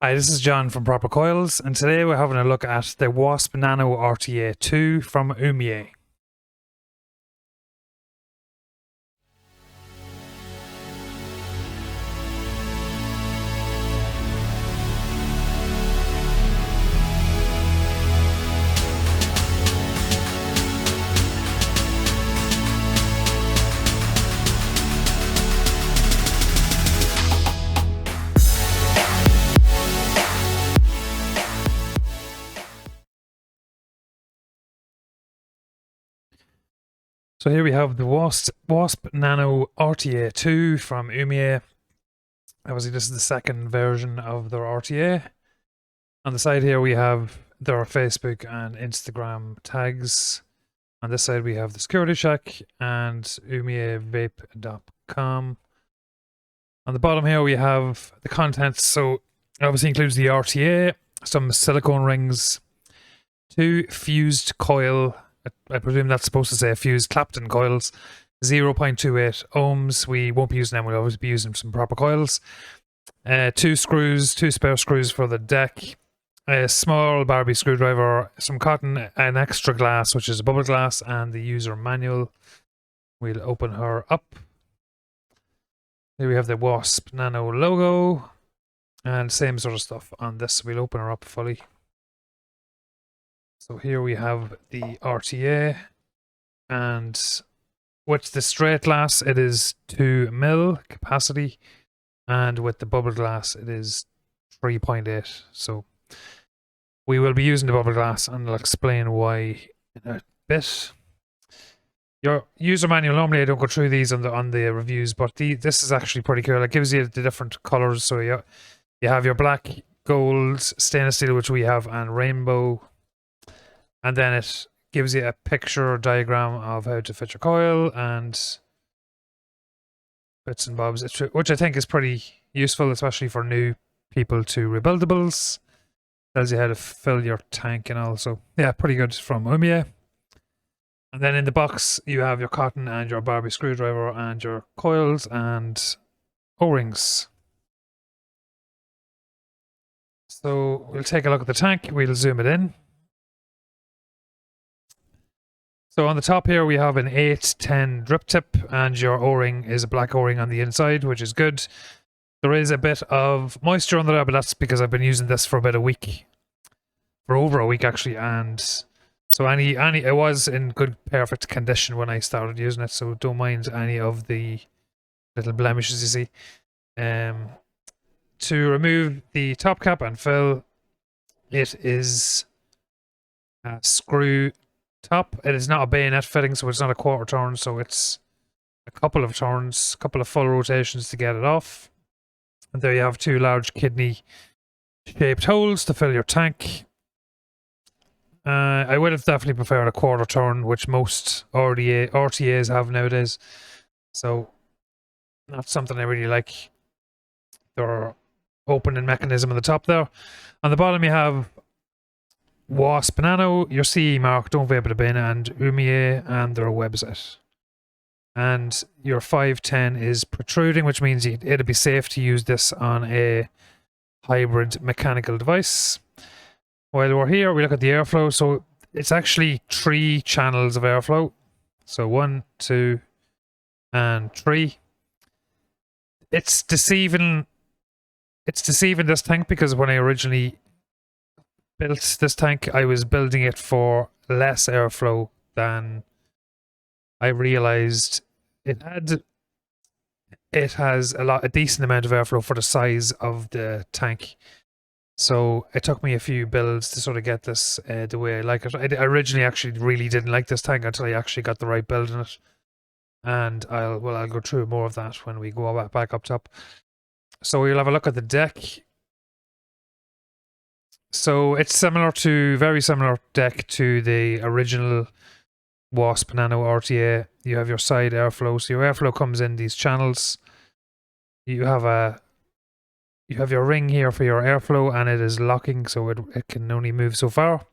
Hi, this is John from Proper Coils, and today we're having a look at the Wasp Nano RTA 2 from Oumier. So here we have the Wasp Nano RTA 2 from Oumier. Obviously this is the second version of their RTA. On the side here we have their Facebook and Instagram tags. On this side we have the security check and oumiervape.com. On the bottom here we have the contents, so it obviously includes the RTA, some silicone rings, 2 fused coil. I presume that's supposed to say fused Clapton coils, 0.28 ohms. We won't be using them, we'll always be using some proper coils. 2 screws, 2 spare screws for the deck, a small Barbie screwdriver, some cotton, an extra glass, which is a bubble glass, and the user manual. We'll open her up. Here we have the Wasp Nano logo, and same sort of stuff on this. We'll open her up fully. So here we have the RTA, and with the straight glass it is 2 mil capacity, and with the bubble glass it is 3.8. So we will be using the bubble glass, and I'll explain why in a bit. Your user manual, normally I don't go through these on the reviews, but this is actually pretty cool. It gives you the different colors. So you have your black, gold, stainless steel, which we have, and rainbow. And then it gives you a picture or diagram of how to fit your coil and bits and bobs, which I think is pretty useful, especially for new people to rebuildables. Tells you how to fill your tank and all. So yeah, pretty good from Oumier. And then in the box you have your cotton and your Barbie screwdriver and your coils and O-rings. So we'll take a look at the tank. We'll zoom it in. So on the top here we have an 810 drip tip, and your O-ring is a black O-ring on the inside, which is good. There is a bit of moisture under there, but that's because I've been using this for about a week. For over a week actually, and so it was in good, perfect condition when I started using it, so don't mind any of the little blemishes you see. To remove the top cap and fill, it is a screw top. It is not a bayonet fitting, so it's not a quarter turn, so it's a couple of turns, a couple of full rotations to get it off. And there you have 2 large kidney shaped holes to fill your tank. I would have definitely preferred a quarter turn, which most RTAs have nowadays. So that's something I really like. Their opening mechanism on the top there. On the bottom you have Wasp Nano, your CE mark, don't vape at a bin, and Oumier and their website. And your 510 is protruding, which means it'll be safe to use this on a hybrid mechanical device. While we're here, we look at the airflow. So it's actually 3 channels of airflow. So 1, 2, and 3. It's deceiving. It's deceiving this tank, because when I originally built this tank, I was building it for less airflow than I realized it had. It has a decent amount of airflow for the size of the tank. So it took me a few builds to sort of get this the way I like it. I originally actually really didn't like this tank until I actually got the right build in it. And I'll go through more of that when we go back up top. So we'll have a look at the deck. So it's very similar deck to the original Wasp Nano RTA. You have your side airflow. So your airflow comes in these channels. You have your ring here for your airflow, and it is locking, so it can only move so far.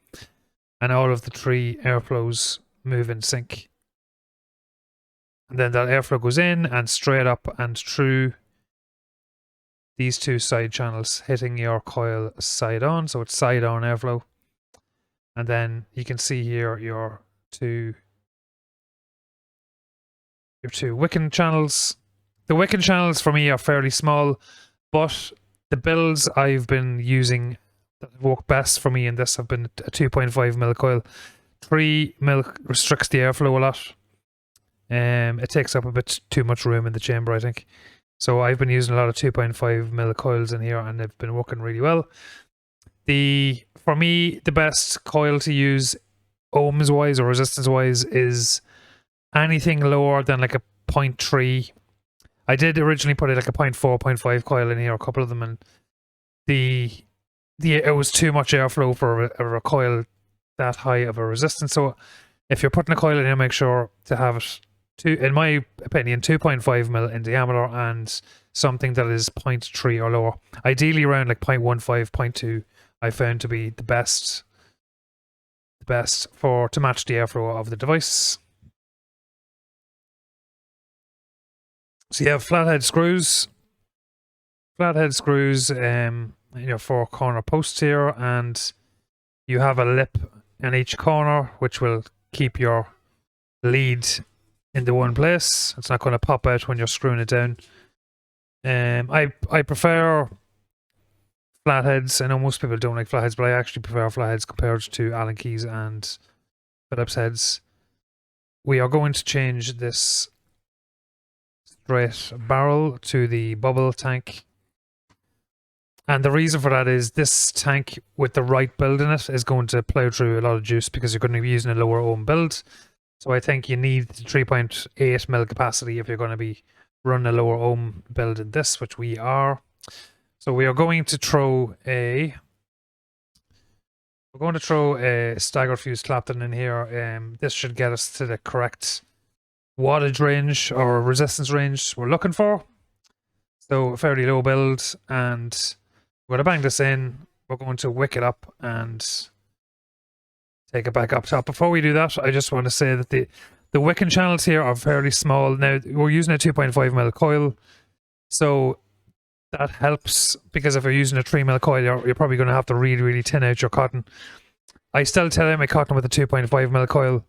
And all of the 3 airflows move in sync. And then that airflow goes in and straight up and through these two side channels hitting your coil side on, so it's side on airflow. And then you can see here your two wicking channels. The wicking channels for me are fairly small, but the builds I've been using that work best for me in this have been a 2.5mm coil. 3mm restricts the airflow a lot. It takes up a bit too much room in the chamber, I think. So I've been using a lot of 2.5mm coils in here, and they've been working really well. For me, the best coil to use ohms wise or resistance wise is anything lower than like a 0.3. I did originally put it like a 0.4, 0.5 coil in here, a couple of them, and it was too much airflow for a coil that high of a resistance. So if you're putting a coil in here, make sure to have it in my opinion, 2.5mm in diameter and something that is 0.3 or lower. Ideally around like 0.15, 0.2 I found to be the best to match the airflow of the device. So you have flathead screws in your 4 corner posts here, and you have a lip in each corner which will keep your lead into one place. It's not going to pop out when you're screwing it down. I prefer flatheads. I know most people don't like flatheads, but I actually prefer flatheads compared to Allen keys and Phillips heads. We are going to change this straight barrel to the bubble tank. And the reason for that is this tank with the right build in it is going to plow through a lot of juice because you're going to be using a lower ohm build. So I think you need 3.8mm capacity if you're going to be running a lower ohm build in this, which we are. So we are going to throw a staggered fuse Clapton in here. This should get us to the correct wattage range or resistance range we're looking for. So a fairly low build, and we're going to bang this in. We're going to wick it up and take it back up top. Before we do that, I just want to say that the wicking channels here are fairly small. Now, we're using a 2.5mm coil, so that helps, because if you're using a 3mm coil, you're probably going to have to really, really thin out your cotton. I still tell out my cotton with a 2.5mm coil.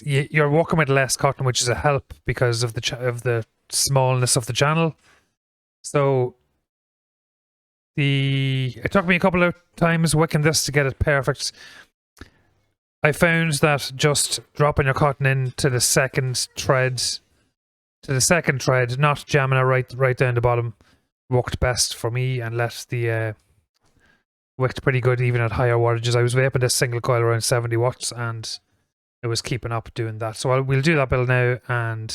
You're working with less cotton, which is a help because of the smallness of the channel. So it took me a couple of times wicking this to get it perfect. I found that just dropping your cotton into the second thread, not jamming it right down the bottom, worked best for me and let the wicked pretty good even at higher wattages. I was vaping this single coil around 70 watts and it was keeping up doing that. So we'll do that build now and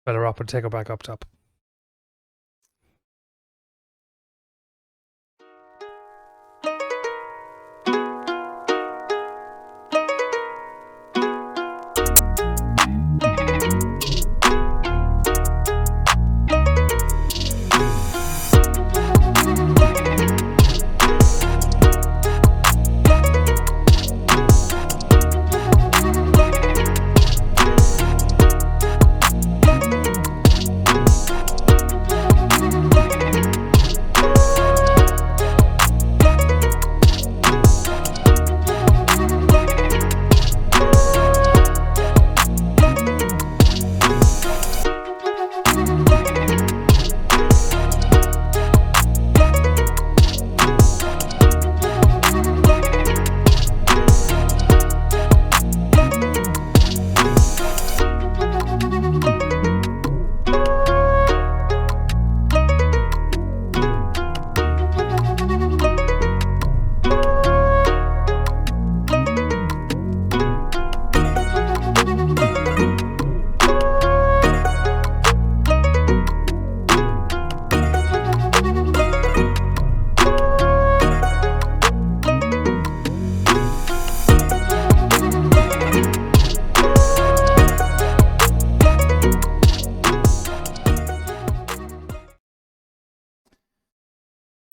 fill her up and take her back up top.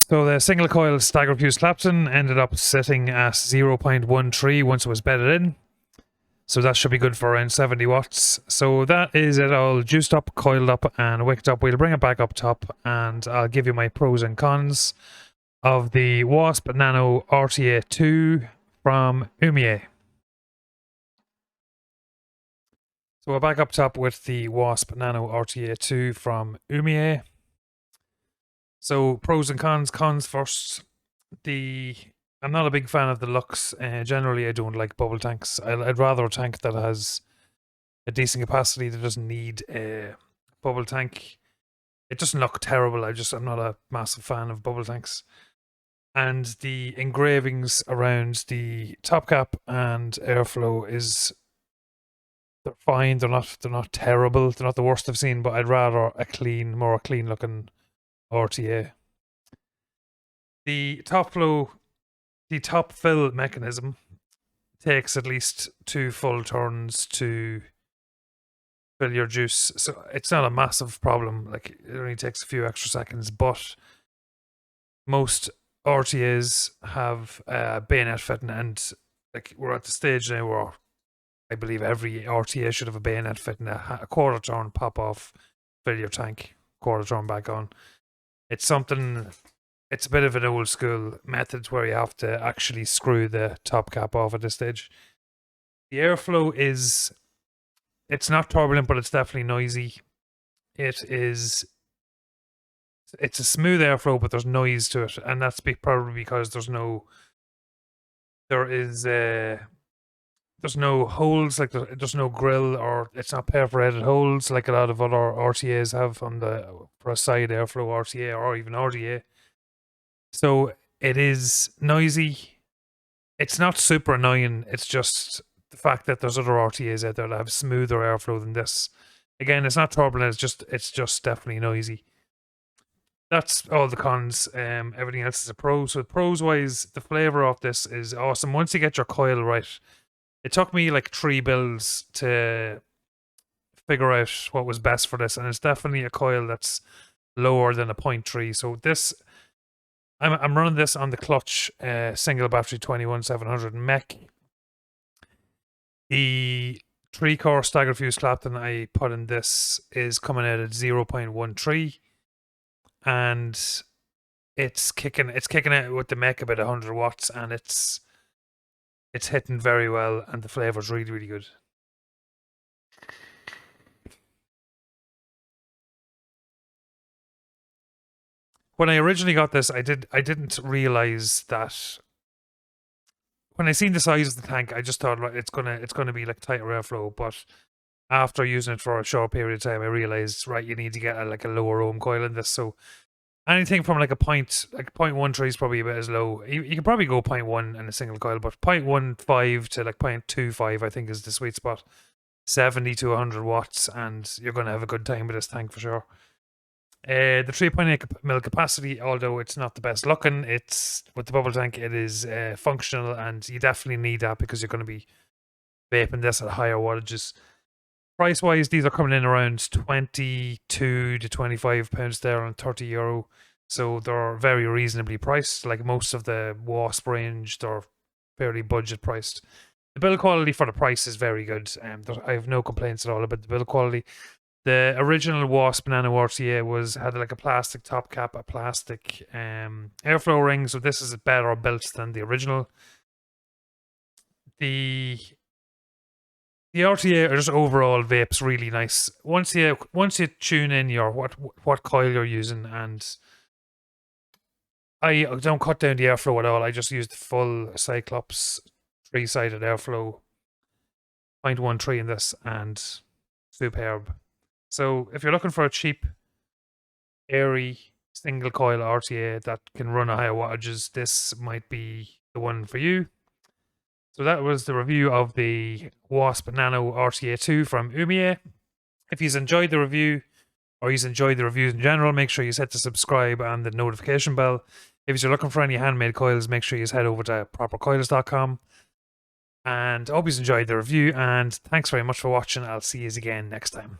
So the single coil staggered fuse Clapton ended up sitting at 0.13 once it was bedded in. So that should be good for around 70 watts. So that is it all juiced up, coiled up, and wicked up. We'll bring it back up top, and I'll give you my pros and cons of the Wasp Nano RTA 2 from Oumier. So we're back up top with the Wasp Nano RTA 2 from Oumier. So pros and cons. Cons first. I'm not a big fan of the looks. Generally, I don't like bubble tanks. I'd rather a tank that has a decent capacity that doesn't need a bubble tank. It doesn't look terrible. I'm not a massive fan of bubble tanks. And the engravings around the top cap and airflow they're fine. They're not terrible. They're not the worst I've seen, but I'd rather more clean looking RTA. The top fill mechanism takes at least 2 full turns to fill your juice, so it's not a massive problem. Like, it only takes a few extra seconds, but most RTAs have bayonet fitting, and like, we're at the stage now where I believe every RTA should have a bayonet fitting, a quarter turn, pop off, fill your tank, quarter turn back on. It's a bit of an old school method where you have to actually screw the top cap off at this stage. The airflow it's not turbulent, but it's definitely noisy. It's a smooth airflow, but there's noise to it, and that's probably because there's no holes, like there's no grill, or it's not perforated holes like a lot of other RTAs have for a side airflow RTA or even RTA. So it is noisy. It's not super annoying. It's just the fact that there's other RTAs out there that have smoother airflow than this. Again, it's not turbulent. It's just definitely noisy. That's all the cons. Everything else is a pro. So pros wise, the flavor of this is awesome. Once you get your coil right, it took me like 3 builds to figure out what was best for this, and it's definitely a coil that's lower than a 0.3. So this, I'm running this on the clutch single battery 21700 mech. The 3-core stagger fuse Clapton I put in this is coming out at 0.13, and it's kicking out with the mech about 100 watts, and it's hitting very well, and the flavor's really, really good. When I originally got this, I didn't realize that. When I seen the size of the tank, I just thought, right, it's gonna be like tighter airflow. But after using it for a short period of time, I realized, right, you need to get a lower ohm coil in this. So anything from like 0.13 is probably about as low. You can probably go 0.1 in a single coil, but 0.15 to like 0.25, I think, is the sweet spot. 70 to 100 watts, and you're gonna have a good time with this tank for sure. The 3.8 mil capacity, although it's not the best looking, it's with the bubble tank, it is functional, and you definitely need that because you're going to be vaping this at higher wattages. Price wise, these are coming in around 22 to 25 pounds there, on €30, so they're very reasonably priced. Like most of the Wasp range, they're fairly budget priced. The build quality for the price is very good. I have no complaints at all about the build quality. The original Wasp Nano RTA had like a plastic top cap, a plastic airflow ring, so this is better built than the original. The RTA, or just overall, vapes really nice. Once you tune in your what coil you're using, and I don't cut down the airflow at all. I just use the full Cyclops 3-sided airflow, 0.13 in this, and superb. So if you're looking for a cheap, airy, single coil RTA that can run a higher wattages, this might be the one for you. So that was the review of the Wasp Nano RTA 2 from Oumier. If you've enjoyed the review, or you've enjoyed the reviews in general, make sure you hit the subscribe and the notification bell. If you're looking for any handmade coils, make sure you head over to propercoils.com. And I hope you enjoyed the review, and thanks very much for watching. I'll see you again next time.